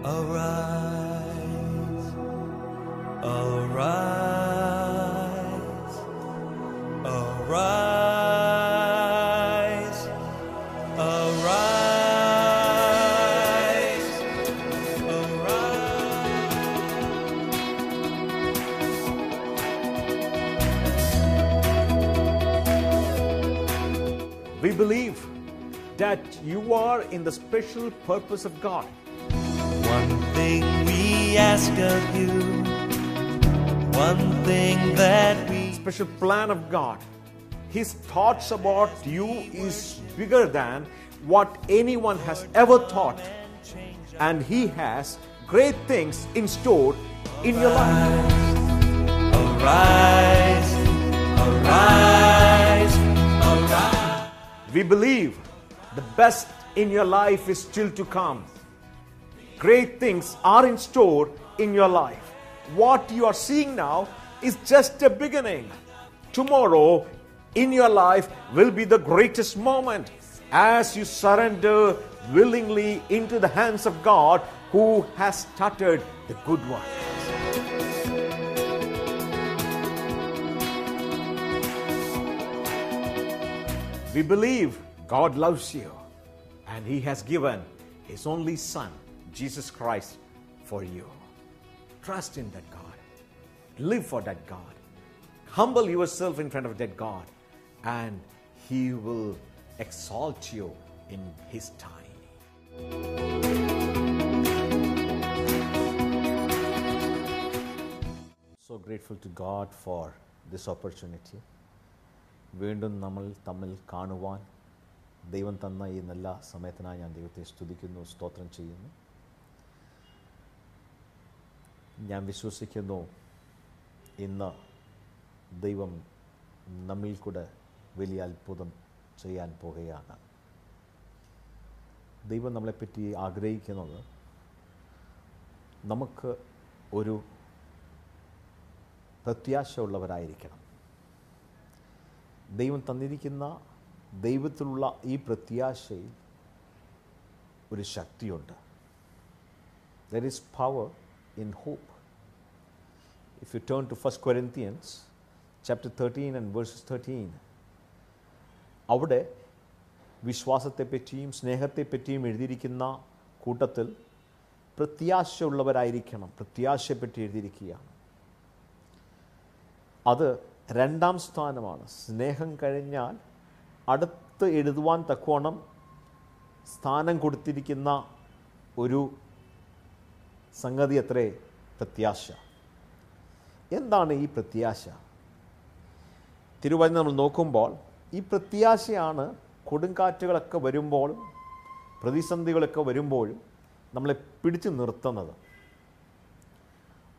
Arise, arise, arise, arise, arise. We believe that you are in the special purpose of God. One thing we ask of you, one thing that we... Special plan of God. His thoughts about you is bigger than what anyone has ever thought. And He has great things in store in your life. Arise, arise, arise. We believe the best in your life is still to come. Great things are in store in your life. What you are seeing now is just a beginning. Tomorrow in your life will be the greatest moment as you surrender willingly into the hands of God who has started the good work. We believe God loves you and He has given His only Son, Jesus Christ, for you. Trust in that God. Live for that God. Humble yourself in front of that God and He will exalt you in His time. So grateful to God for this opportunity. വീണ്ടും നമ്മൾ തമ്മിൽ കാണുവാൻ ദൈവം തന്ന ഈ നല്ല സമയത്തിനായി ഞാൻ ദൈവത്തെ സ്തുതിക്കുന്നു, സ്തോത്രം ചെയ്യുന്നു. ഞാൻ വിശ്വസിക്കുന്നു ഇന്ന് ദൈവം നമ്മിൽ കൂടെ വലിയ അത്ഭുതം ചെയ്യാൻ പോകുകയാണ്. ദൈവം നമ്മളെപ്പറ്റി ആഗ്രഹിക്കുന്നത് നമുക്ക് ഒരു പ്രത്യാശ ഉള്ളവരായിരിക്കണം. ദൈവം തന്നിരിക്കുന്ന ദൈവത്തിലുള്ള ഈ പ്രത്യാശയിൽ ഒരു ശക്തിയുണ്ട്. There is power in hope. If you turn to 1 Corinthians chapter 13 and verses 13, അവിടെ വിശ്വാസത്തെപ്പറ്റിയും സ്നേഹത്തെപ്പറ്റിയും എഴുതിയിരിക്കുന്ന കൂട്ടത്തിൽ പ്രത്യാശ ഉള്ളവരായിരിക്കണം, പ്രത്യാശയെപ്പറ്റി എഴുതിയിരിക്കുകയാണ്. അത് രണ്ടാം സ്ഥാനമാണ്. സ്നേഹം കഴിഞ്ഞാൽ അടുത്ത് എഴുതുവാൻ തക്കവണ്ണം സ്ഥാനം കൊടുത്തിരിക്കുന്ന ഒരു സംഗതി അത്രേ പ്രത്യാശ. എന്താണ് ഈ പ്രത്യാശ? തിരുവചനം നമ്മൾ നോക്കുമ്പോൾ ഈ പ്രത്യാശയാണ് കൊടുങ്കാറ്റുകളൊക്കെ വരുമ്പോഴും പ്രതിസന്ധികളൊക്കെ വരുമ്പോഴും നമ്മളെ പിടിച്ചു നിർത്തുന്നത്.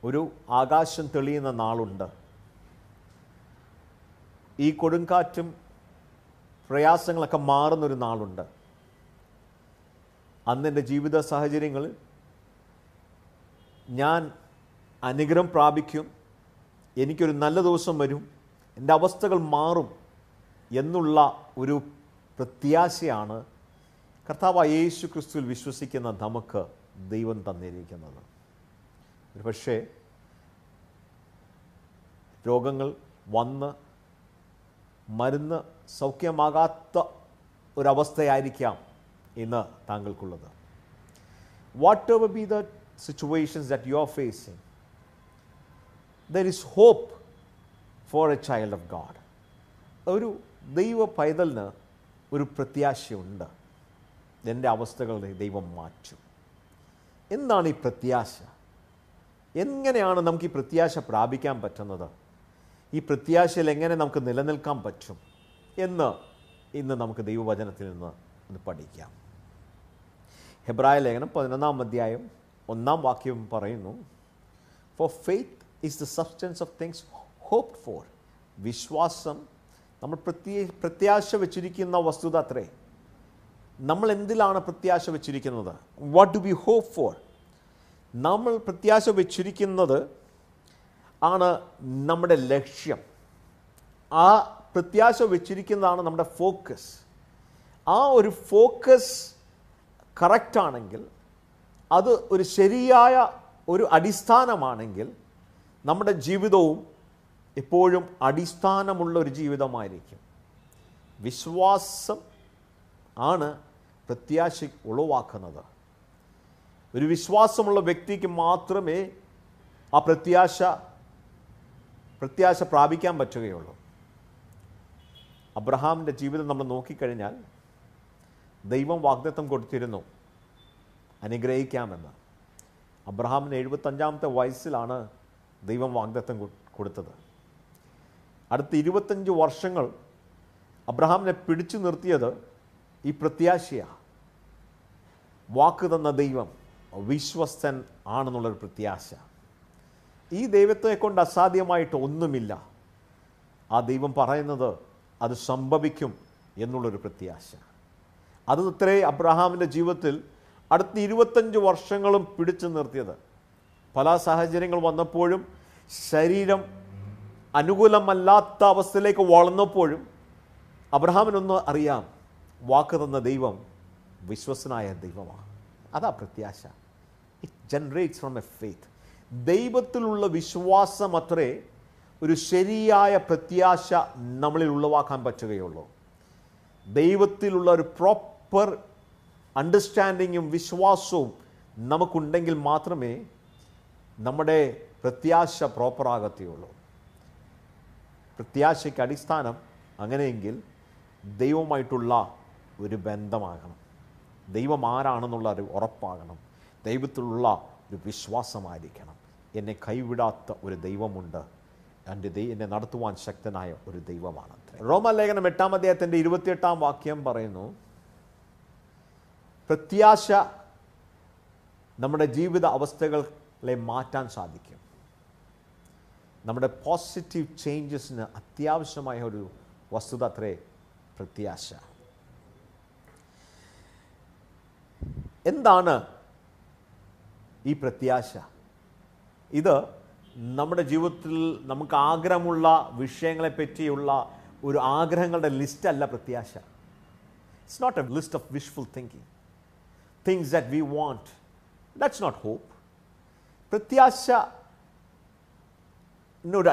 ഒരു ആകാശം തെളിയുന്ന നാളുണ്ട്. ഈ കൊടുങ്കാറ്റും പ്രയാസങ്ങളൊക്കെ മാറുന്നൊരു നാളുണ്ട്. അന്നെൻ്റെ ജീവിത സാഹചര്യങ്ങളിൽ ഞാൻ അനുഗ്രഹം പ്രാപിക്കും, എനിക്കൊരു നല്ല ദിവസം വരും, എൻ്റെ അവസ്ഥകൾ മാറും എന്നുള്ള ഒരു പ്രത്യാശയാണ് കർത്താവായ യേശു ക്രിസ്തുവിൽ വിശ്വസിക്കുന്ന നമുക്ക് ദൈവം തന്നിരിക്കുന്നത്. ഒരു പക്ഷേ രോഗങ്ങൾ വന്ന് മരുന്ന് സൗഖ്യമാകാത്ത ഒരവസ്ഥയായിരിക്കാം ഇന്ന് താങ്കൾക്കുള്ളത്. Whatever be the situations that you are facing, there is hope for a child of God. ഒരു ദൈവ പൈതലിന് ഒരു പ്രത്യാശയുണ്ട്. എൻ്റെ അവസ്ഥകൾ ദൈവം മാറ്റും. എന്താണ് ഈ പ്രത്യാശ? എങ്ങനെയാണ് നമുക്ക് ഈ പ്രത്യാശ പ്രാപിക്കാൻ പറ്റുന്നത്? ഈ പ്രത്യാശയിൽ എങ്ങനെ നമുക്ക് നിലനിൽക്കാൻ പറ്റും എന്ന് ഇന്ന് നമുക്ക് ദൈവവചനത്തിൽ നിന്ന് ഒന്ന് പഠിക്കാം. ഹെബ്രായ ലേഖനം 11-ാം അധ്യായം 1-ാം വാക്യം പറയുന്നു, for faith is the substance of things hoped for. വിശ്വാസം നമ്മൾ പ്രത്യാശ വെച്ചിരിക്കുന്ന വസ്തുത അത്രേ. നമ്മൾ എന്തിലാണ് പ്രത്യാശ വെച്ചിരിക്കുന്നത്? What do we hope for? നമ്മൾ പ്രത്യാശ വെച്ചിരിക്കുന്നത് ആണ് നമ്മുടെ ലക്ഷ്യം. ആ പ്രത്യാശ വെച്ചിരിക്കുന്നതാണ് നമ്മുടെ ഫോക്കസ്. ആ ഒരു ഫോക്കസ് കറക്റ്റാണെങ്കിൽ അത് ഒരു ശരിയായ ഒരു അടിസ്ഥാനമാണെങ്കിൽ നമ്മുടെ ജീവിതവും എപ്പോഴും അടിസ്ഥാനമുള്ള ഒരു ജീവിതമായിരിക്കും. വിശ്വാസം ആണ് പ്രത്യാശ ഉളവാക്കുന്നത്. ഒരു വിശ്വാസമുള്ള വ്യക്തിക്ക് മാത്രമേ ആ പ്രത്യാശ പ്രാപിക്കാൻ പറ്റുകയുള്ളൂ. അബ്രഹാമിൻ്റെ ജീവിതം നമ്മൾ നോക്കിക്കഴിഞ്ഞാൽ ദൈവം വാഗ്ദത്തം കൊടുത്തിരുന്നു അനുഗ്രഹിക്കാമെന്ന്. അബ്രഹാമിന് 75-ാമത്തെ വയസ്സിലാണ് ദൈവം വാഗ്ദത്തം കൊടുത്തത്. അടുത്ത 25 വർഷങ്ങൾ അബ്രഹാമിനെ പിടിച്ചു നിർത്തിയത് ഈ പ്രത്യാശയാണ്. വാക്ക് തന്ന ദൈവം വിശ്വസ്തൻ ആണെന്നുള്ളൊരു പ്രത്യാശ. ഈ ദൈവത്തെ കൊണ്ട് അസാധ്യമായിട്ട് ഒന്നുമില്ല. ആ ദൈവം പറയുന്നത് അത് സംഭവിക്കും എന്നുള്ളൊരു പ്രത്യാശ. അത് അത്രേ അബ്രഹാമിൻ്റെ ജീവിതത്തിൽ അടുത്ത 25 വർഷങ്ങളും പിടിച്ചു നിർത്തിയത്. പല സാഹചര്യങ്ങൾ വന്നപ്പോഴും ശരീരം അനുകൂലമല്ലാത്ത അവസ്ഥയിലേക്ക് വളർന്നപ്പോഴും അബ്രഹാമിനൊന്ന് അറിയാം, വാക്ക് തന്ന ദൈവം വിശ്വസനായ ദൈവമാണ്. അതാ പ്രത്യാശ. It generates from A faith. ദൈവത്തിലുള്ള വിശ്വാസം അത്രേ ഒരു ശരിയായ പ്രത്യാശ നമ്മളിൽ ഉളവാക്കാൻ പറ്റുകയുള്ളൂ. ദൈവത്തിലുള്ള ഒരു പ്രോപ്പർ അണ്ടർസ്റ്റാൻഡിങ്ങും വിശ്വാസവും നമുക്കുണ്ടെങ്കിൽ മാത്രമേ നമ്മുടെ പ്രത്യാശ പ്രോപ്പറാകത്തുള്ളൂ. പ്രത്യാശയ്ക്ക് അടിസ്ഥാനം അങ്ങനെയെങ്കിൽ ദൈവമായിട്ടുള്ള ഒരു ബന്ധമാകണം. ദൈവം ആരാണെന്നുള്ള ഒരു ഉറപ്പാകണം. ദൈവത്തിലുള്ള ഒരു വിശ്വാസമായിരിക്കണം. എന്നെ കൈവിടാത്ത ഒരു ദൈവമുണ്ട്, എന്നെ നടത്തുവാൻ ശക്തനായ ഒരു ദൈവമാണ്. റോമാലേഖനം 8-ാം അധ്യായത്തിൻ്റെ 28-ാം വാക്യം പറയുന്നു, പ്രത്യാശ നമ്മുടെ ജീവിത അവസ്ഥകളെ മാറ്റാൻ സാധിക്കും. നമ്മുടെ പോസിറ്റീവ് ചേഞ്ചസിന് അത്യാവശ്യമായ ഒരു വസ്തുത അത്രേ പ്രത്യാശ. എന്താണ് ഈ പ്രത്യാശ? ഇത് നമ്മുടെ ജീവിതത്തിൽ നമുക്ക് ആഗ്രഹമുള്ള വിഷയങ്ങളെ പറ്റിയുള്ള ഒരു ആഗ്രഹങ്ങളുടെ ലിസ്റ്റല്ല പ്രത്യാശ. It's not a list of wishful thinking, things that we want. That's not hope. പ്രത്യാശനൊരു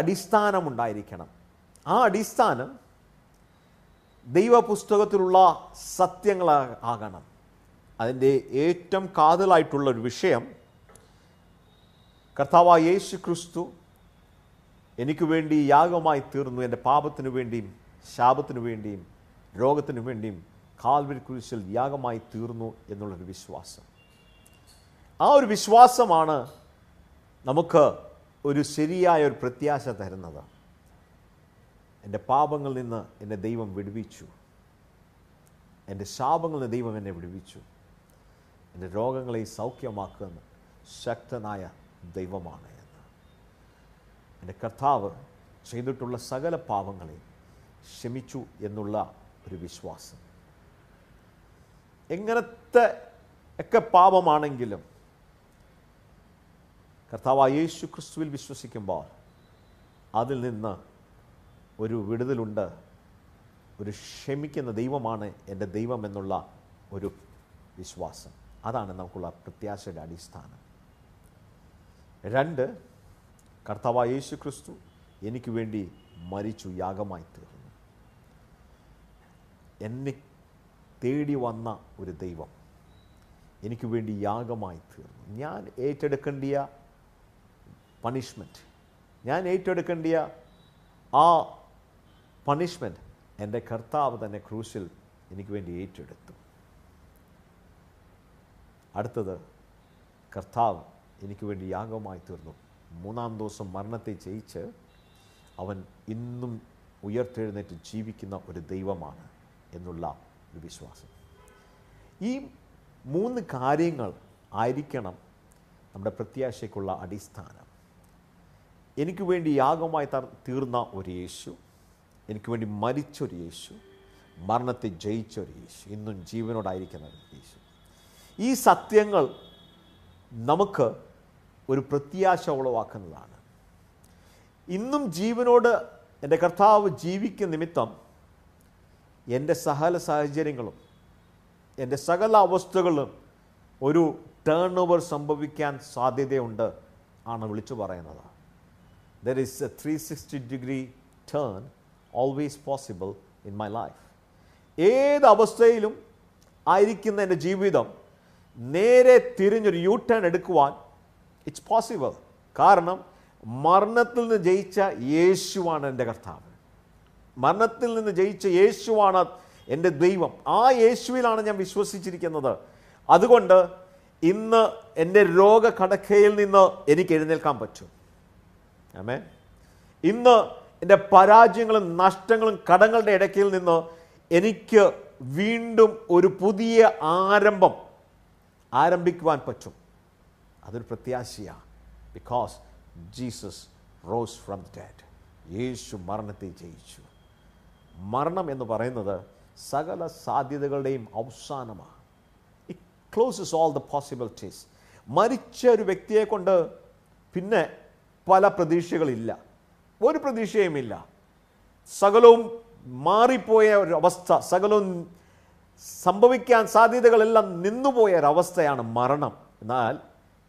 അടിസ്ഥാനമുണ്ടായിരിക്കണം. ആ അടിസ്ഥാനം ദൈവപുസ്തകത്തിലുള്ള സത്യങ്ങളാകണം. അതിൻ്റെ ഏറ്റവും കാതലായിട്ടുള്ള ഒരു വിഷയം, കർത്താവായ യേശു ക്രിസ്തു എനിക്ക് വേണ്ടി യാഗമായി തീർന്നു, എൻ്റെ പാപത്തിനു വേണ്ടിയും ശാപത്തിനു വേണ്ടിയും രോഗത്തിനു വേണ്ടിയും കാൽവരി ക്രൂശിൽ യാഗമായി തീർന്നു എന്നുള്ളൊരു വിശ്വാസം. ആ ഒരു വിശ്വാസമാണ് നമുക്ക് ഒരു ശരിയായ ഒരു പ്രത്യാശ തരുന്നത്. എൻ്റെ പാപങ്ങളിൽ നിന്ന് എന്നെ ദൈവം വിടുവിച്ചു, എൻ്റെ ശാപങ്ങളിൽ നിന്ന് ദൈവം എന്നെ വിടുവിച്ചു, എൻ്റെ രോഗങ്ങളെ സൗഖ്യമാക്കുന്ന ശക്തനായ ദൈവമാണ് എന്ന്. എൻ്റെ കർത്താവ് ചെയ്തിട്ടുള്ള സകല പാപങ്ങളെ ക്ഷമിച്ചു എന്നുള്ള ഒരു വിശ്വാസം. എങ്ങനത്തെ ഒക്കെ പാപമാണെങ്കിലും കർത്താവായ യേശു ക്രിസ്തുവിൽ വിശ്വസിക്കുമ്പോൾ അതിൽ നിന്ന് ഒരു വിടുതലുണ്ട്. ഒരു ക്ഷമിക്കുന്ന ദൈവമാണ് എൻ്റെ ദൈവം എന്നുള്ള ഒരു വിശ്വാസം. അതാണ് നമുക്കുള്ള പ്രത്യാശയുടെ അടിസ്ഥാനം. 2, കർത്താവായ യേശു ക്രിസ്തു എനിക്ക് വേണ്ടി മരിച്ചു, യാഗമായി തീർന്നു. എന്നെ തേടി വന്ന ഒരു ദൈവം എനിക്ക് വേണ്ടി യാഗമായി തീർന്നു. ഞാൻ ഏറ്റെടുക്കേണ്ടിയ പണിഷ്മെൻറ്റ്, ഞാൻ ഏറ്റെടുക്കേണ്ടിയ ആ പണിഷ്മെൻറ്റ് എൻ്റെ കർത്താവ് തന്നെ ക്രൂശിൽ എനിക്ക് വേണ്ടി ഏറ്റെടുത്തു. അടുത്തത്, കർത്താവ് എനിക്ക് വേണ്ടി യാഗമായി തീർന്നു. 3-ാം ദിവസം മരണത്തെ ജയിച്ച് അവൻ ഇന്നും ഉയർത്തെഴുന്നേറ്റ് ജീവിക്കുന്ന ഒരു ദൈവമാണ് എന്നുള്ള ഒരു വിശ്വാസം. ഈ 3 കാര്യങ്ങൾ ആയിരിക്കണം നമ്മുടെ പ്രത്യാശയ്ക്കുള്ള അടിസ്ഥാനം. എനിക്ക് വേണ്ടി യാഗമായി തീർന്ന ഒരു യേശു, എനിക്ക് വേണ്ടി മരിച്ചൊരു യേശു, മരണത്തെ ജയിച്ചൊരു യേശു, ഇന്നും ജീവനോടായിരിക്കുന്ന ഒരു യേശു. ഈ സത്യങ്ങൾ നമുക്ക് ഒരു പ്രത്യാശ ഉളവാക്കുന്നതാണ്. ഇന്നും ജീവനോട് എൻ്റെ കർത്താവ് ജീവിക്കുന്ന നിമിത്തം എൻ്റെ സകല സാഹചര്യങ്ങളും എൻ്റെ സകല അവസ്ഥകളും ഒരു ടേൺ ഓവർ സംഭവിക്കാൻ സാധ്യതയുണ്ട് ആണ് വിളിച്ചു പറയുന്നത്. There is a 360-degree turn always possible in my life. ഏത് അവസ്ഥയിലും ആയിരിക്കുന്ന എൻ്റെ ജീവിതം നേരെ തിരിഞ്ഞൊരു യു ടേൺ എടുക്കുവാൻ ഇറ്റ്സ് പോസിബിൾ. കാരണം മരണത്തിൽ നിന്ന് ജയിച്ച യേശുവാണ് എൻ്റെ കർത്താവ്. മരണത്തിൽ നിന്ന് ജയിച്ച യേശുവാണ് എൻ്റെ ദൈവം. ആ യേശുവിലാണ് ഞാൻ വിശ്വസിച്ചിരിക്കുന്നത്. അതുകൊണ്ട് ഇന്ന് എൻ്റെ രോഗകടക്കയിൽ നിന്ന് എനിക്ക് എഴുന്നേൽക്കാൻ പറ്റും. ആമേൻ. ഇന്ന് എൻ്റെ പരാജയങ്ങളും നഷ്ടങ്ങളും കടങ്ങളുടെ ഇടയ്ക്കിൽ നിന്ന് എനിക്ക് വീണ്ടും ഒരു പുതിയ ആരംഭിക്കുവാൻ പറ്റും. അതൊരു പ്രത്യാശയാണ്. Because Jesus rose from the dead. യേശു മരണത്തെ ജയിച്ചു. മരണം എന്ന് പറയുന്നത് സകല സാധ്യതകളുടെയും അവസാനമാണ്. It closes all the possibilities. മരിച്ച ഒരു വ്യക്തിയെ കൊണ്ട് പിന്നെ പല പ്രതീക്ഷകളില്ല, ഒരു പ്രതീക്ഷയുമില്ല. സകലവും മാറിപ്പോയ ഒരു അവസ്ഥ, സകലവും സംഭവിക്കാൻ സാധ്യതകളെല്ലാം നിന്നുപോയ ഒരവസ്ഥയാണ് മരണം. എന്നാൽ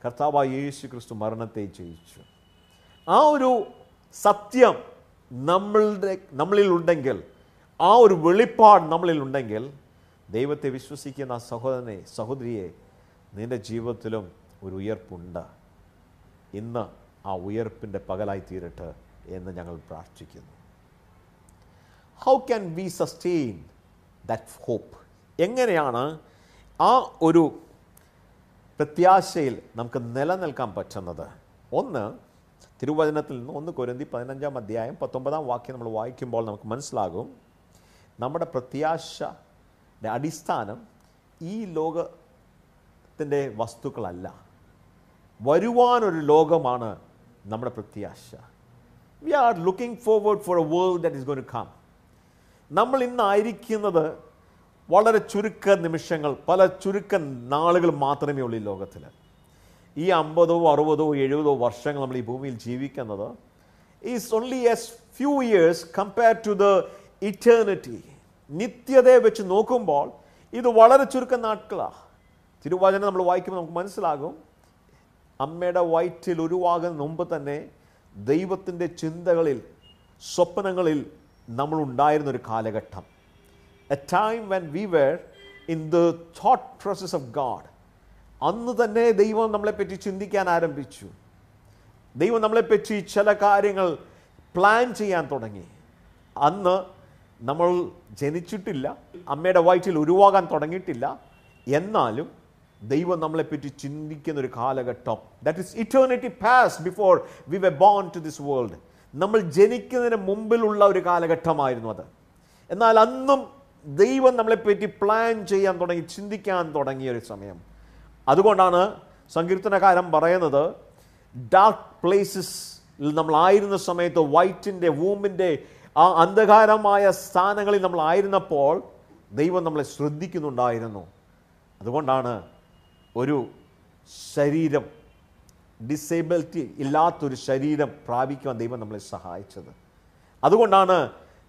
കർത്താവായ യേശു ക്രിസ്തു മരണത്തെ ജയിച്ചു. ആ ഒരു സത്യം നമ്മളിൽ ഉണ്ടെങ്കിൽ, ആ ഒരു വെളിപ്പാട് നമ്മളിൽ ഉണ്ടെങ്കിൽ, ദൈവത്തെ വിശ്വസിക്കുന്ന സഹോദരനെ സഹോദരിയെ, നിന്റെ ജീവിതത്തിലും ഒരു ഉയർപ്പുണ്ട്. ഇന്ന് ആ ഉയർപ്പിൻ്റെ പകലായി തീരട്ടെ എന്ന് ഞങ്ങൾ പ്രാർത്ഥിക്കുന്നു. How can we sustain that hope? എങ്ങനെയാണ് ആ ഒരു പ്രത്യാശയിൽ നമുക്ക് നിലനിൽക്കാൻ പറ്റുന്നത്? ഒന്ന്, തിരുവചനത്തിൽ നിന്ന് 1 കൊരിന്ത്യർ 15-ാം അധ്യായം 19-ാം വാക്യം നമ്മൾ വായിക്കുമ്പോൾ നമുക്ക് മനസ്സിലാകും, നമ്മുടെ പ്രത്യാശയുടെ അടിസ്ഥാനം ഈ ലോകത്തിൻ്റെ വസ്തുക്കളല്ല, വരുവാനൊരു ലോകമാണ് നമ്മുടെ പ്രത്യാശ. We are looking forward for a world that is going to come. നമ്മൾ ഇന്നായിരിക്കുന്നത് വളരെ ചുരുക്ക നിമിഷങ്ങൾ, പല ചുരുക്ക നാളുകൾ മാത്രമേ ഉള്ളൂ ഈ ലോകത്തിൽ. ഈ 50, 60, 70 വർഷങ്ങൾ നമ്മൾ ഈ ഭൂമിയിൽ ജീവിക്കുന്നത് is only as few years compared to the eternity. നിത്യതയെ വെച്ച് നോക്കുമ്പോൾ ഇത് വളരെ ചുരുക്കം നാட்കളാണ്. തിരുവചനം നമ്മൾ വായിക്കുമ്പോൾ നമുക്ക് മനസ്സിലാകും, അമ്മയുടെ വയറ്റിൽ ഉരുവാകുന്ന മുമ്പ് തന്നെ ദൈവത്തിൻ്റെ ചിന്തകളിൽ, സ്വപ്നങ്ങളിൽ നമ്മൾ ഉണ്ടായിരുന്നൊരു കാലഘട്ടം. A time when we were in the thought process of God. അന്ന് തന്നെ ദൈവം നമ്മളെപ്പറ്റി ചിന്തിക്കാൻ ആരംഭിച്ചു. ദൈവം നമ്മളെപ്പറ്റി ചില കാര്യങ്ങൾ പ്ലാൻ ചെയ്യാൻ തുടങ്ങി. അന്ന് നമ്മൾ ജനിച്ചിട്ടില്ല, അമ്മയുടെ വയറ്റിൽ ഉരുവാകാൻ തുടങ്ങിയിട്ടില്ല. എന്നാലും ദൈവം നമ്മളെപ്പറ്റി ചിന്തിക്കുന്നൊരു കാലഘട്ടം. That is eternity past before we were born to this world. നമ്മൾ ജനിക്കുന്നതിന് മുമ്പിലുള്ള ഒരു കാലഘട്ടമായിരുന്നു അത്. എന്നാൽ അന്നും ദൈവം നമ്മളെപ്പറ്റി പ്ലാൻ ചെയ്യാൻ തുടങ്ങി, ചിന്തിക്കാൻ തുടങ്ങിയ ഒരു സമയം. അതുകൊണ്ടാണ് സങ്കീർത്തനകാരൻ പറയുന്നത്, ഡാർക്ക് പ്ലേസസിൽ നമ്മളായിരുന്ന സമയത്ത്, വയറ്റിൻ്റെ വൂമ്പിൻ്റെ ആ അന്ധകാരമായ സ്ഥാനങ്ങളിൽ നമ്മളായിരുന്നപ്പോൾ ദൈവം നമ്മളെ ശ്രദ്ധിക്കുന്നുണ്ടായിരുന്നു. അതുകൊണ്ടാണ് ഒരു ശരീരം, ഡിസേബിലിറ്റി ഇല്ലാത്തൊരു ശരീരം പ്രാപിക്കുവാൻ ദൈവം നമ്മളെ സഹായിച്ചത്. അതുകൊണ്ടാണ്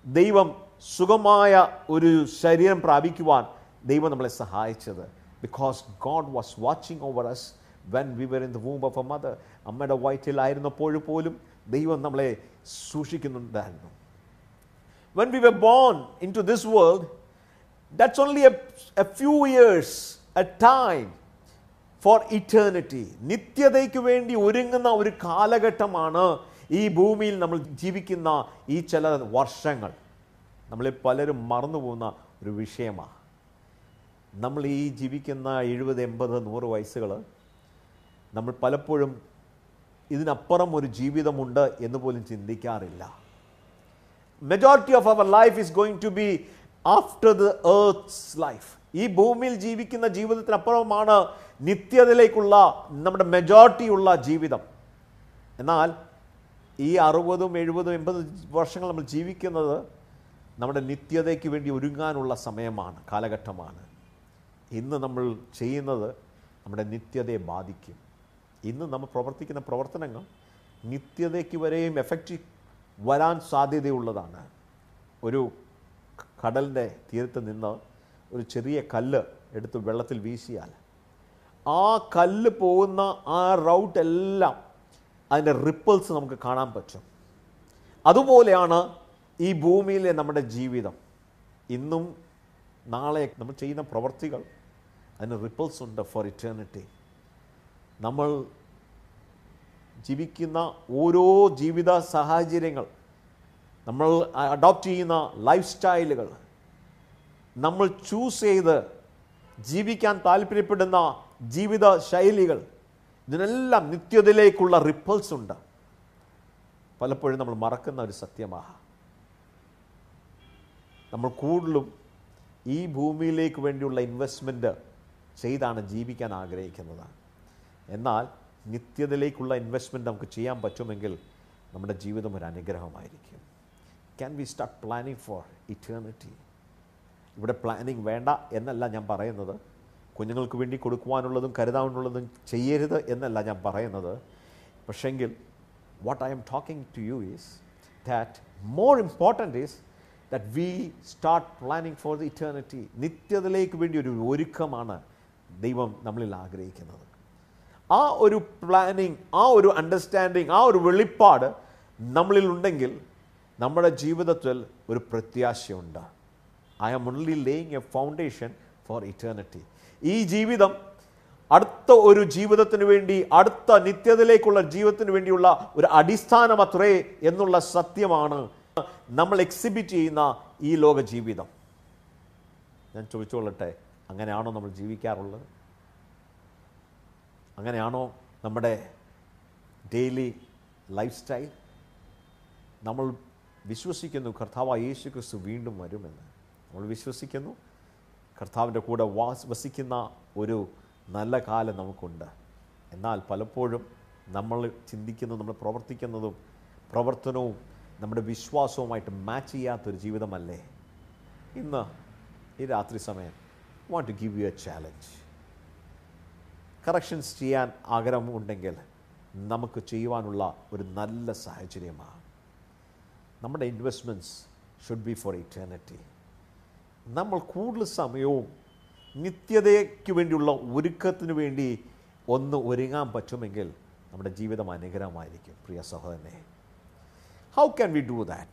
ദൈവം സുഖമായ ഒരു ശരീരം പ്രാപിക്കുവാൻ ദൈവം നമ്മളെ സഹായിച്ചത്. Because God was watching over us when we were in the womb of a mother. അമ്മയുടെ വയറ്റിലായിരുന്നപ്പോൾ പോലും ദൈവം നമ്മളെ സൂക്ഷിക്കുന്നുണ്ടായിരുന്നു. When we were born into this world, that's only a few years, a time for eternity. നിത്യതയ്ക്ക് വേണ്ടി ഒരുങ്ങുന്ന ഒരു കാലഘട്ടമാണ് ഈ ഭൂമിയിൽ നമ്മൾ ജീവിക്കുന്ന ഈ ചില വർഷങ്ങൾ. നമ്മളിൽ പലരും മറന്നു പോകുന്ന ഒരു വിഷയമാണ്. നമ്മൾ ഈ ജീവിക്കുന്ന 70, 80, 100 വയസ്സുകൾ നമ്മൾ പലപ്പോഴും ഇതിനപ്പുറം ഒരു ജീവിതമുണ്ട് എന്ന് പോലും ചിന്തിക്കാറില്ല. Majority of our life is going to be after the earth's life. ഈ ഭൂമിയിൽ ജീവിക്കുന്ന ജീവിതത്തിനപ്പുറമാണ് നിത്യതയിലേക്കുള്ള നമ്മുടെ മെജോറിറ്റി ഉള്ള ജീവിതം. എന്നാൽ ഈ 60, 70, 80 വർഷങ്ങൾ നമ്മൾ ജീവിക്കുന്നത് നമ്മുടെ നിത്യതയ്ക്ക് വേണ്ടി ഒരുങ്ങാനുള്ള സമയമാണ്, കാലഘട്ടമാണ്. ഇന്ന് നമ്മൾ ചെയ്യുന്നത് നമ്മുടെ നിത്യതയെ ബാധിക്കും. ഇന്ന് നമ്മൾ പ്രവർത്തിക്കുന്ന പ്രവർത്തനങ്ങൾ നിത്യതയ്ക്ക് വരെയും എഫക്റ്റ് വരാൻ സാധ്യതയുള്ളതാണ്. ഒരു കടലിൻ്റെ തീരത്ത് നിന്ന് ഒരു ചെറിയ കല്ല് എടുത്ത് വെള്ളത്തിൽ വീശിയാൽ ആ കല്ല് പോകുന്ന ആ റൗട്ടെല്ലാം അതിൻ്റെ റിപ്പിൾസ് നമുക്ക് കാണാൻ പറ്റും. അതുപോലെയാണ് ഈ ഭൂമിയിലെ നമ്മുടെ ജീവിതം. ഇന്നും നാളെ നമ്മൾ ചെയ്യുന്ന പ്രവർത്തികൾ അതിന് റിപ്പിൾസ് ഉണ്ട് ഫോർ ഇറ്റേണിറ്റി. നമ്മൾ ജീവിക്കുന്ന ഓരോ ജീവിത സാഹചര്യങ്ങൾ, നമ്മൾ അഡോപ്റ്റ് ചെയ്യുന്ന ലൈഫ് സ്റ്റൈലുകൾ, നമ്മൾ ചൂസ് ചെയ്ത് ജീവിക്കാൻ താല്പര്യപ്പെടുന്ന ജീവിത ശൈലികൾ, ഇതിനെല്ലാം നിത്യതയിലേക്കുള്ള റിപ്പിൾസ് ഉണ്ട്. പലപ്പോഴും നമ്മൾ മറക്കുന്ന ഒരു സത്യമാണ്. നമ്മൾ കൂടുതലും ഈ ഭൂമിയിലേക്ക് വേണ്ടിയുള്ള ഇൻവെസ്റ്റ്മെൻറ്റ് ചെയ്താണ് ജീവിക്കാൻ ആഗ്രഹിക്കുന്നത്. എന്നാൽ നിത്യതയിലേക്കുള്ള ഇൻവെസ്റ്റ്മെൻറ്റ് നമുക്ക് ചെയ്യാൻ പറ്റുമെങ്കിൽ നമ്മുടെ ജീവിതം ഒരു അനുഗ്രഹമായിരിക്കും. Can we start planning for eternity? ഇവിടെ പ്ലാനിങ് വേണ്ട എന്നല്ല ഞാൻ പറയുന്നത്. കുഞ്ഞുങ്ങൾക്ക് വേണ്ടി കൊടുക്കുവാനുള്ളതും കരുതാനുള്ളതും ചെയ്യരുത് എന്നല്ല ഞാൻ പറയുന്നത്. പക്ഷെങ്കിൽ what I am talking to you is that more important is that we start planning for the eternity. നിത്യതയിലേക്ക് വേണ്ടി ഒരു ഒരുക്കമാണ് ദൈവം നമ്മളിൽ ആഗ്രഹിക്കുന്നത്. ആ ഒരു പ്ലാനിങ്, ആ ഒരു അണ്ടർസ്റ്റാൻഡിങ്, ആ ഒരു വെളിപ്പാട് നമ്മളിൽ ഉണ്ടെങ്കിൽ നമ്മുടെ ജീവിതത്തിൽ ഒരു പ്രത്യാശയുണ്ട്. I am only laying a foundation for eternity. ഈ ജീവിതം അടുത്ത ഒരു ജീവിതത്തിന് വേണ്ടി, അടുത്ത നിത്യതയിലേക്കുള്ള ജീവിതത്തിന് വേണ്ടിയുള്ള ഒരു അടിസ്ഥാനമത്രേ എന്നുള്ള സത്യമാണ് നമ്മൾ എക്സിബിറ്റ് ചെയ്യുന്ന ഈ ലോക ജീവിതം. ഞാൻ ചോദിച്ചുകൊള്ളട്ടെ, അങ്ങനെയാണോ നമ്മൾ ജീവിക്കാറുള്ളത്? അങ്ങനെയാണോ നമ്മുടെ ഡെയിലി ലൈഫ് സ്റ്റൈൽ? നമ്മൾ വിശ്വസിക്കുന്നു കർത്താവായ യേശു ക്രിസ്തു വീണ്ടും വരുമെന്ന്. നമ്മൾ വിശ്വസിക്കുന്നു കർത്താവിൻ്റെ കൂടെ വസിക്കുന്ന ഒരു നല്ല കാലം നമുക്കുണ്ട്. എന്നാൽ പലപ്പോഴും നമ്മൾ ചിന്തിക്കുന്നതും നമ്മൾ പ്രവർത്തിക്കുന്നതും പ്രവർത്തനവും നമ്മുടെ വിശ്വാസവുമായിട്ട് മാച്ച് ചെയ്യാത്തൊരു ജീവിതമല്ലേ? ഇന്ന് ഈ രാത്രി സമയം want to give you a challenge. Corrections ചെയ്യാൻ ആഗ്രഹമുണ്ടെങ്കിൽ നമുക്ക് ചെയ്യുവാനുള്ള ഒരു നല്ല സാഹചര്യമാണ്. നമ്മുടെ investments should be for eternity. നമ്മൾ കൂടുതൽ സമയവും നിത്യതയ്ക്ക് വേണ്ടിയുള്ള ഒരുക്കത്തിന് വേണ്ടി ഒന്ന് ഒരുങ്ങാൻ പറ്റുമെങ്കിൽ നമ്മുടെ ജീവിതം അനുഗ്രഹമായിരിക്കും. പ്രിയ സഹോദരനെ, how can we do that?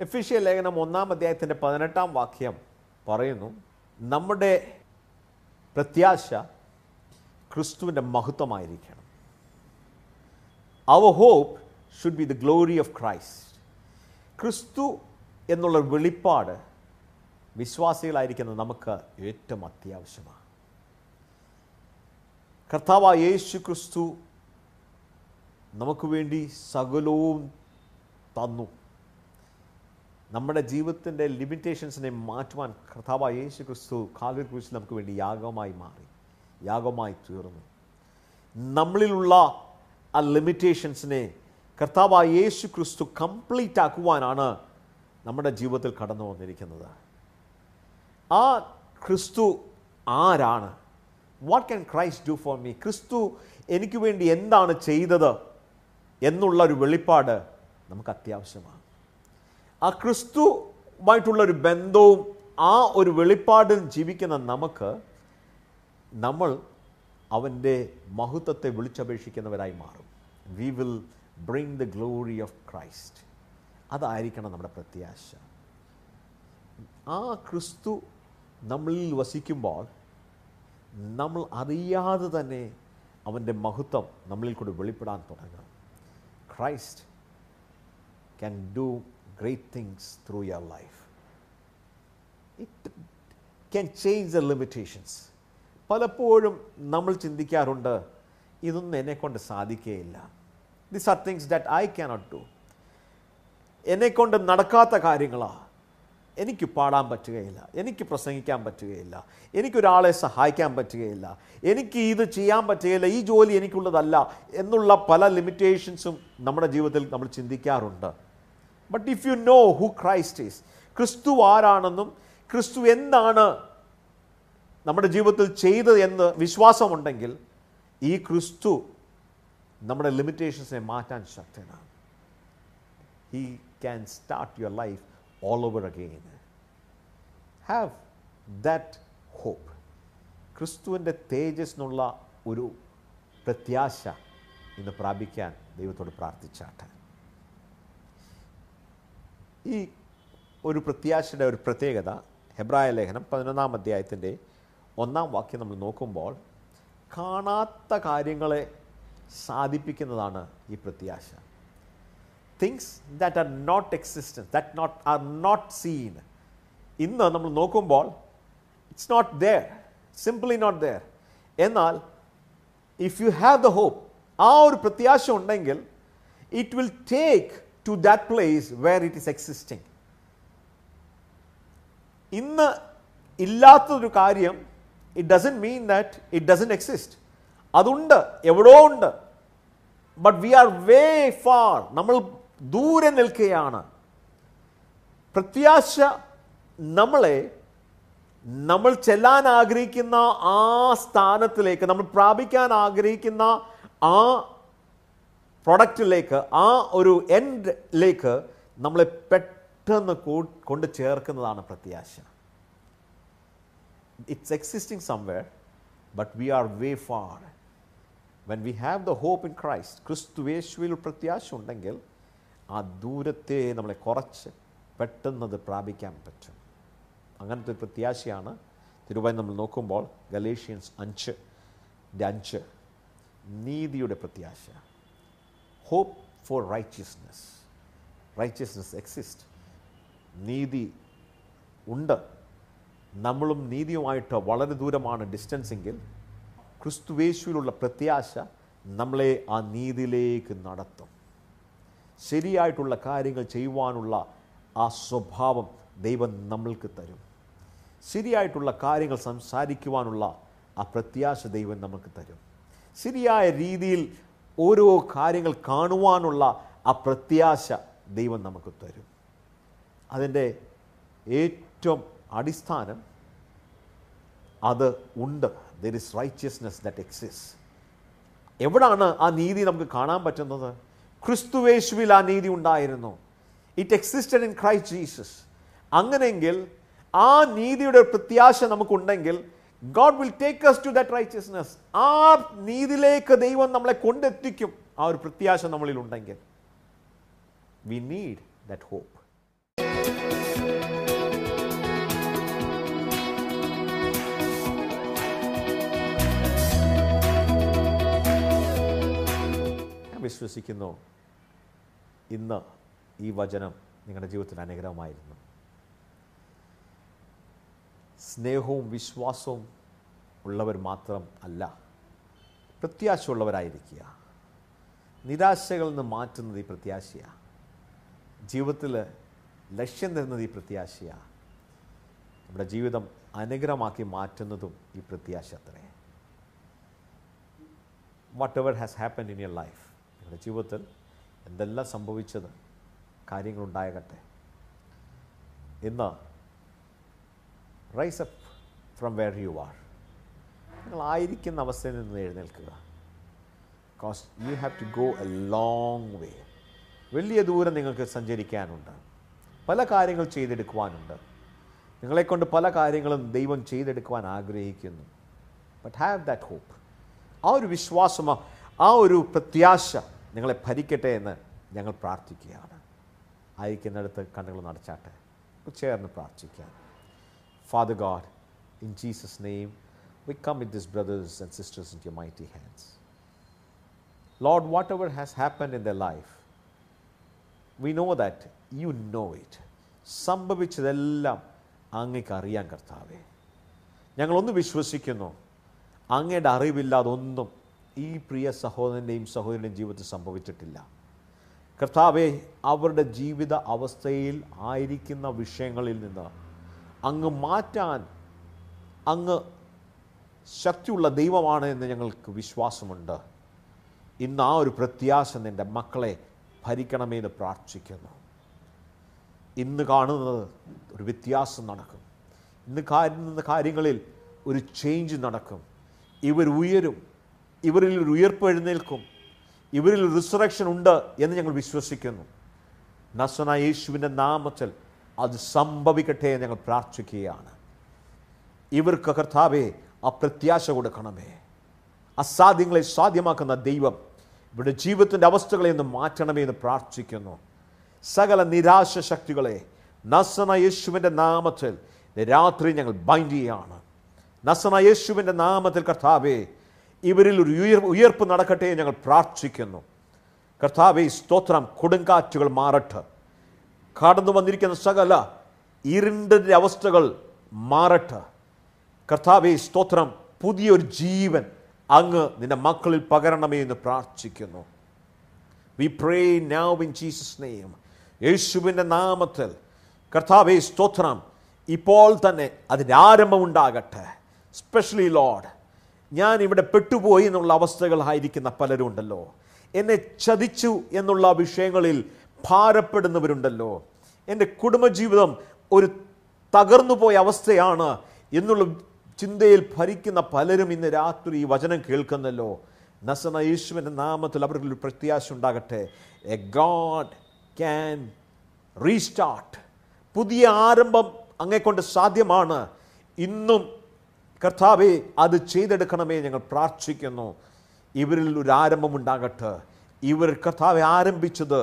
എഫെസ്യ ലേഖനം 1-ാം അധ്യായത്തിൻ്റെ 18-ാം വാക്യം പറയുന്നു, നമ്മുടെ പ്രത്യാശ ക്രിസ്തുവിൻ്റെ മഹത്വമായിരിക്കണം. Our hope should be the glory of Christ. ക്രിസ്തു എന്നുള്ള വെളിപ്പാട് വിശ്വാസികളായിരിക്കുന്ന നമുക്ക് ഏറ്റവും അത്യാവശ്യമാണ്. കർത്താവായ യേശു ക്രിസ്തു നമുക്ക് വേണ്ടി സകലവും തന്നു. നമ്മുടെ ജീവിതത്തിൻ്റെ ലിമിറ്റേഷൻസിനെ മാറ്റുവാൻ കർത്താവായ യേശു ക്രിസ്തു കാൽവരി ക്രൂശിൽ നമുക്ക് വേണ്ടി യാഗമായി മാറി, യാഗമായി തീർന്നു. നമ്മളിലുള്ള ആ ലിമിറ്റേഷൻസിനെ കർത്താവായ യേശു ക്രിസ്തു കംപ്ലീറ്റ് ആക്കുവാനാണ് നമ്മുടെ ജീവിതത്തിൽ കടന്നു വന്നിരിക്കുന്നത്. ആ ക്രിസ്തു ആരാണ്? What can Christ do for me? ക്രിസ്തു എനിക്ക് വേണ്ടി എന്താണ് ചെയ്തത് എന്നുള്ള ഒരു വെളിപ്പാട് നമുക്ക് അത്യാവശ്യമാണ്. ആ ക്രിസ്തുവായിട്ടുള്ളൊരു ബന്ധവും ആ ഒരു വെളിപ്പാടിൽ ജീവിക്കുന്ന നമുക്ക്, നമ്മൾ അവൻ്റെ മഹത്വത്തെ വിളിച്ചപേക്ഷിക്കുന്നവരായി മാറും. We will bring the glory of Christ. അതായിരിക്കണം നമ്മുടെ പ്രത്യാശ. ആ ക്രിസ്തു നമ്മളിൽ വസിക്കുമ്പോൾ നമ്മൾ അറിയാതെ തന്നെ അവൻ്റെ മഹത്വം നമ്മളിൽ കൂടി വെളിപ്പെടാൻ തുടങ്ങും. Christ can do great things through your life. It can change the limitations. പലപ്പോഴും നമ്മൾ ചിന്തിക്കാറുണ്ട്, ഇതൊന്നും എന്നെക്കൊണ്ട് സാധിക്കുകയില്ല. These are things that I cannot do. എന്നെക്കൊണ്ട് നടക്കാത്ത കാര്യങ്ങളാണ്. എനിക്ക് പാടാൻ പറ്റുകയില്ല, എനിക്ക് പ്രസംഗിക്കാൻ പറ്റുകയില്ല, എനിക്കൊരാളെ സഹായിക്കാൻ പറ്റുകയില്ല, എനിക്ക് ഇത് ചെയ്യാൻ പറ്റുകയില്ല, ഈ ജോലി എനിക്കുള്ളതല്ല എന്നുള്ള പല ലിമിറ്റേഷൻസും നമ്മുടെ ജീവിതത്തിൽ നമ്മൾ ചിന്തിക്കാറുണ്ട്. But if you know who Christ is, ക്രിസ്തു ആരാണെന്നും ക്രിസ്തു എന്താണ് നമ്മുടെ ജീവിതത്തിൽ ചെയ്തത് എന്ന് വിശ്വാസമുണ്ടെങ്കിൽ ഈ ക്രിസ്തു നമ്മുടെ ലിമിറ്റേഷൻസിനെ മാറ്റാൻ ശക്തനാണ്. He can start your life all over again. Have that hope. ക്രിസ്തുവിൻ്റെ തേജസ്സിനുള്ള ഒരു പ്രത്യാശ ഇന്ന് പ്രാപിക്കാൻ ദൈവത്തോട് പ്രാർത്ഥിച്ചാട്ടെ. ഈ ഒരു പ്രത്യാശയുടെ ഒരു പ്രത്യേകത ഹെബ്രായ ലേഖനം 11 അധ്യായത്തിൻ്റെ 1 വാക്യം നമ്മൾ നോക്കുമ്പോൾ കാണാത്ത കാര്യങ്ങളെ സാധിപ്പിക്കുന്നതാണ് ഈ പ്രത്യാശ. Things that are not existence, that are not seen. ഇന്ന് നമ്മൾ നോക്കുമ്പോൾ it's not there, simply not there. എന്നാൽ if you have the hope, ആ ഒരു പ്രത്യാശ ഉണ്ടെങ്കിൽ it will take to that place where it is existing. ഇന്ന് ഇല്ലാത്തൊരു കാര്യം it doesn't mean that it doesn't exist. അതുണ്ട്, എവിടോ ഉണ്ട്. But we are way far, നമ്മൾ ദൂരെ നിൽക്കുകയാണ്. പ്രത്യാശ നമ്മൾ ചെല്ലാൻ ആഗ്രഹിക്കുന്ന ആ സ്ഥാനത്തിലേക്ക്, നമ്മൾ പ്രാപിക്കാൻ ആഗ്രഹിക്കുന്ന ആ പ്രൊഡക്റ്റിലേക്ക്, ആ ഒരു എൻഡിലേക്ക് നമ്മളെ പെട്ടെന്ന് കൊണ്ട് ചേർക്കുന്നതാണ് പ്രത്യാശ. It's existing somewhere, but we are way far. When we have the hope in Christ, ക്രിസ്തുയേശുവിൽ പ്രത്യാശ ഉണ്ടെങ്കിൽ ആ ദൂരത്തെ നമ്മളെ കുറച്ച് പെട്ടെന്നത് പ്രാപിക്കാൻ പറ്റും. അങ്ങനത്തെ ഒരു പ്രത്യാശയാണ് തിരുവചനം നമ്മൾ നോക്കുമ്പോൾ ഗലേഷ്യൻസ് 5:5 നീതിയുടെ പ്രത്യാശ. Hope for righteousness. Righteousness exist. നീതി ഉണ്ട്. നമ്മളും നീതിയുമായിട്ട് വളരെ ദൂരമാണ് ഡിസ്റ്റൻസെങ്കിൽ ക്രിസ്തുവേശുവിലുള്ള പ്രത്യാശ നമ്മളെ ആ നീതിയിലേക്ക് നടത്തും. ശരിയായിട്ടുള്ള കാര്യങ്ങൾ ചെയ്യുവാനുള്ള ആ സ്വഭാവം ദൈവം നമ്മൾക്ക് തരും. ശരിയായിട്ടുള്ള കാര്യങ്ങൾ സംസാരിക്കുവാനുള്ള ആ പ്രത്യാശ ദൈവം നമുക്ക് തരും. ശരിയായ രീതിയിൽ ഓരോ കാര്യങ്ങൾ കാണുവാനുള്ള ആ പ്രത്യാശ ദൈവം നമുക്ക് തരും. അതിൻ്റെ ഏറ്റവും അടിസ്ഥാനം അത് ഉണ്ട്. There is righteousness that exist. എവിടാണ് ആ നീതി നമുക്ക് കാണാൻ പറ്റുന്നത്? ക്രിസ്തുവേശുവിൽ ആ നീതി ഉണ്ടായിരുന്നു. It existed in Christ Jesus. അങ്ങനെയെങ്കിൽ ആ നീതിയുടെ പ്രത്യാശ നമുക്കുണ്ടെങ്കിൽ God will take us to that righteousness. ആ നീതിയിലേക്ക് ദൈവം നമ്മളെ കൊണ്ടെത്തിക്കും. ആ ഒരു പ്രത്യാശ നമ്മളിൽ ഉണ്ടെങ്കിൽ. We need that hope. ഞാൻ വിശ്വസിക്കുന്നു ഇന്ന് ഈ വചനം നിങ്ങളുടെ ജീവിതത്തിൽ അനുഗ്രഹമായിരുന്നു. സ്നേഹവും വിശ്വാസവും ഉള്ളവർ മാത്രം അല്ല, പ്രത്യാശയുള്ളവരായിരിക്കുക. നിരാശകളിൽ നിന്ന് മാറ്റുന്നത് ഈ പ്രത്യാശയാണ്. ജീവിതത്തിൽ ലക്ഷ്യം തരുന്നത് ഈ പ്രത്യാശയാണ്. നമ്മുടെ ജീവിതം അനുഗ്രഹമാക്കി മാറ്റുന്നതും ഈ പ്രത്യാശ അത്രേ. Whatever has happened in your life, നിങ്ങളുടെ ജീവിതത്തിൽ എന്തെല്ലാം സംഭവിച്ചത് കാര്യങ്ങളുണ്ടാകട്ടെ, ഇന്ന് rise up from where you are. നിങ്ങളായിരിക്കുന്ന അവസ്ഥയിൽ നിന്ന് എഴുന്നേൽക്കുക. Because you have to go a long way. വലിയ ദൂരം നിങ്ങൾക്ക് സഞ്ചരിക്കാനുണ്ട്. പല കാര്യങ്ങൾ ചെയ്തെടുക്കുവാനുണ്ട്. നിങ്ങളെക്കൊണ്ട് പല കാര്യങ്ങളും ദൈവം ചെയ്തെടുക്കുവാൻ ആഗ്രഹിക്കുന്നു. But have that hope. ആ ഒരു വിശ്വാസം, ആ ഒരു പ്രത്യാശ നിങ്ങളെ ഭരിക്കട്ടെ എന്ന് ഞങ്ങൾ പ്രാർത്ഥിക്കുകയാണ്. ആയിരിക്കുന്നിടത്ത് കണ്ണുകൾ നടച്ചാട്ടെ, ചേർന്ന് പ്രാർത്ഥിക്കാം. Father God, in Jesus' name, we come with these brothers and sisters into your mighty hands. Lord, whatever has happened in their life, we know that you know it. സംഭവിച്ചതെല്ലാം അങ്ങേക്ക് അറിയാൻ കർത്താവേ. ഞങ്ങളൊന്ന് വിശ്വസിക്കുന്നു, അങ്ങയുടെ അറിവില്ലാതെ ഒന്നും ഈ പ്രിയ സഹോദരൻ്റെയും സഹോദരൻ്റെയും ജീവിതത്തിൽ സംഭവിച്ചിട്ടില്ല. കർത്താവേ, അവരുടെ ജീവിത അവസ്ഥയിൽ ആയിരിക്കുന്ന വിഷയങ്ങളിൽ നിന്ന് അങ്ങ് മാറ്റാൻ അങ്ങ് ശക്തിയുള്ള ദൈവമാണ് എന്ന് ഞങ്ങൾക്ക് വിശ്വാസമുണ്ട്. ഇന്ന് ആ ഒരു പ്രത്യാശ നിൻ്റെ മക്കളെ ഭരിക്കണമേ എന്ന് പ്രാർത്ഥിക്കുന്നു. ഇന്ന് കാണുന്നത് ഒരു വ്യത്യാസം നടക്കും. ഇന്ന് കാണുന്ന കാര്യങ്ങളിൽ ഒരു ചേഞ്ച് നടക്കും. ഇവർ ഉയരും, ഇവരിൽ ഒരു ഉയർപ്പ് എഴുന്നേൽക്കും, ഇവരിൽ റിസറക്ഷൻ ഉണ്ട് എന്ന് ഞങ്ങൾ വിശ്വസിക്കുന്നു. നസറേനായ യേശുവിൻ്റെ നാമത്തിൽ അത് സംഭവിക്കട്ടെ എന്ന് ഞങ്ങൾ പ്രാർത്ഥിക്കുകയാണ്. ഇവർക്ക് കർത്താവേ ആ പ്രത്യാശ കൊടുക്കണമേ. അസാധ്യങ്ങളെ സാധ്യമാക്കുന്ന ദൈവം ഇവിടെ ജീവിതത്തിൻ്റെ അവസ്ഥകളെ ഒന്ന് മാറ്റണമേ എന്ന് പ്രാർത്ഥിക്കുന്നു. സകല നിരാശ ശക്തികളെ നസറേനായ യേശുവിൻ്റെ നാമത്തിൽ രാത്രി ഞങ്ങൾ ബൈൻഡ് ചെയ്യുകയാണ്. നസറേനായ യേശുവിൻ്റെ നാമത്തിൽ കർത്താവേ, ഇവരിൽ ഒരു ഉയർപ്പ് നടക്കട്ടെ ഞങ്ങൾ പ്രാർത്ഥിക്കുന്നു. കർത്താവേ സ്തോത്രം. കൊടുങ്കാറ്റുകൾ മാറട്ടെ. കടന്നു വന്നിരിക്കുന്ന സകല ഇരുണ്ടിൻ്റെ അവസ്ഥകൾ മാറട്ടെ. കർത്താവേ സ്തോത്രം. പുതിയൊരു ജീവൻ അങ്ങ് നിന്റെ മക്കളിൽ പകരണമേ എന്ന് പ്രാർത്ഥിക്കുന്നു. We pray now in Jesus' name. യേശുവിൻ്റെ നാമത്തിൽ കർത്താവേ സ്തോത്രം. ഇപ്പോൾ തന്നെ അതിൻ്റെ ആരംഭമുണ്ടാകട്ടെ. സ്പെഷ്യലി ലോർഡ്, ഞാൻ ഇവിടെ പെട്ടുപോയി എന്നുള്ള അവസ്ഥകളായിരിക്കുന്ന പലരും ഉണ്ടല്ലോ. എന്നെ ചതിച്ചു എന്നുള്ള വിഷയങ്ങളിൽ ഭാരപ്പെടുന്നവരുണ്ടല്ലോ. എൻ്റെ കുടുംബജീവിതം ഒരു തകർന്നുപോയ അവസ്ഥയാണ് എന്നുള്ള ചിന്തയിൽ ഭരിക്കുന്ന പലരും ഇന്ന് രാത്രി ഈ വചനം കേൾക്കുന്നല്ലോ. നസറേനായ യേശുവിൻ്റെ നാമത്തിൽ അവർക്ക് ഒരു പ്രത്യാശ ഉണ്ടാകട്ടെ. A God can restart. പുതിയ ആരംഭം അങ്ങേക്കൊണ്ട് സാധ്യമാണ്. ഇന്നും കർത്താവേ അത് ചെയ്തെടുക്കണമേ ഞങ്ങൾ പ്രാർത്ഥിക്കുന്നു. ഇവരിൽ ഒരു ആരംഭമുണ്ടാകട്ടെ. ഇവർ കർത്താവെ ആരംഭിച്ചത്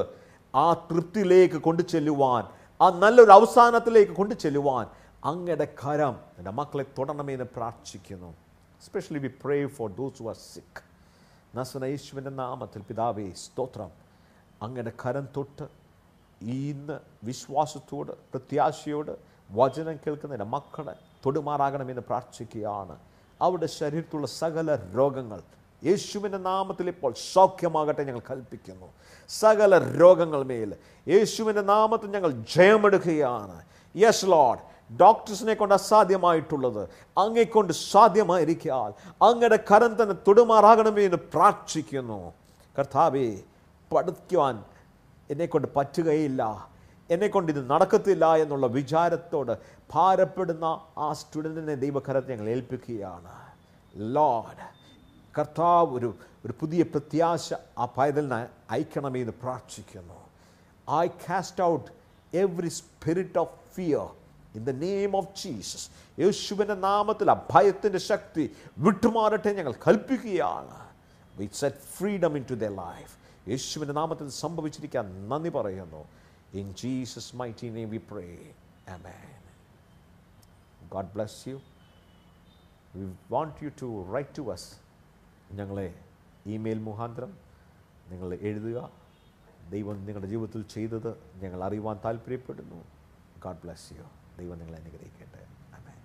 ആ തൃപ്തിയിലേക്ക് കൊണ്ടു ചെല്ലുവാൻ, ആ നല്ലൊരു അവസാനത്തിലേക്ക് കൊണ്ടു ചെല്ലുവാൻ അങ്ങയുടെ കരം എൻ്റെ മക്കളെ തൊടണമേ എന്ന് പ്രാർത്ഥിക്കുന്നു. Especially V pray for those who are സിക്ക്. നസറേനായ യേശുവിൻ്റെ നാമത്തിൽ പിതാവേ സ്തോത്രം. അങ്ങയുടെ കരം തൊട്ട് ഇന്ന് വിശ്വാസത്തോട് പ്രത്യാശയോട് വചനം കേൾക്കുന്ന എൻ്റെ മക്കളെ തൊടുമാറാകണമെന്ന് പ്രാർത്ഥിക്കുകയാണ്. അവരുടെ ശരീരത്തിലുള്ള സകല രോഗങ്ങൾ യേശുവിൻ്റെ നാമത്തിൽ ഇപ്പോൾ സൗഖ്യമാകട്ടെ ഞങ്ങൾ കൽപ്പിക്കുന്നു. സകല രോഗങ്ങൾ മേൽ യേശുവിൻ്റെ നാമത്തിൽ ഞങ്ങൾ ജയമെടുക്കുകയാണ്. യെസ് ലോർഡ്, ഡോക്ടേഴ്സിനെ കൊണ്ട് അസാധ്യമായിട്ടുള്ളത് അങ്ങേക്കൊണ്ട് സാധ്യമായിരിക്കാൻ അങ്ങയുടെ കരം തന്നെ തൊടുമാറാകണമേ എന്ന് പ്രാർത്ഥിക്കുന്നു. കർത്താവേ, പഠിക്കുവാൻ എന്നെക്കൊണ്ട് പറ്റുകയില്ല, എന്നെക്കൊണ്ട് ഇത് നടക്കത്തില്ല എന്നുള്ള വിചാരത്തോട് ഭാരപ്പെടുന്ന ആ സ്റ്റുഡൻറ്റിനെ ദൈവകരത്തെ ഞങ്ങൾ ഏൽപ്പിക്കുകയാണ്. ലോർഡ്, കർത്താവ് ഒരു പുതിയ പ്രത്യാശ ആ പൈതലിനെ അയക്കണമേ എന്ന് പ്രാർത്ഥിക്കുന്നു. I cast out every spirit of fear in the name of Jesus. യേശുവിൻ്റെ നാമത്തിൽ ആ ഭയത്തിൻ്റെ ശക്തി വിട്ടുമാറട്ടെ ഞങ്ങൾ കൽപ്പിക്കുകയാണ്. We set freedom into the life. യേശുവിൻ്റെ നാമത്തിൽ സംഭവിച്ചിരിക്കാൻ നന്ദി പറയുന്നു. In Jesus mighty name we pray. Amen. God bless you. We want you to write to us. ഞങ്ങളെ ഇമെയിൽ മുഖാന്തരം നിങ്ങൾ എഴുതുക. ദൈവം നിങ്ങളുടെ ജീവിതത്തിൽ ചെയ്തത് ഞങ്ങൾ അറിയുവാൻ താല്പര്യപ്പെടുന്നു. God bless U. ദൈവം നിങ്ങളെ അനുഗ്രഹിക്കട്ടെ. ആമേൻ.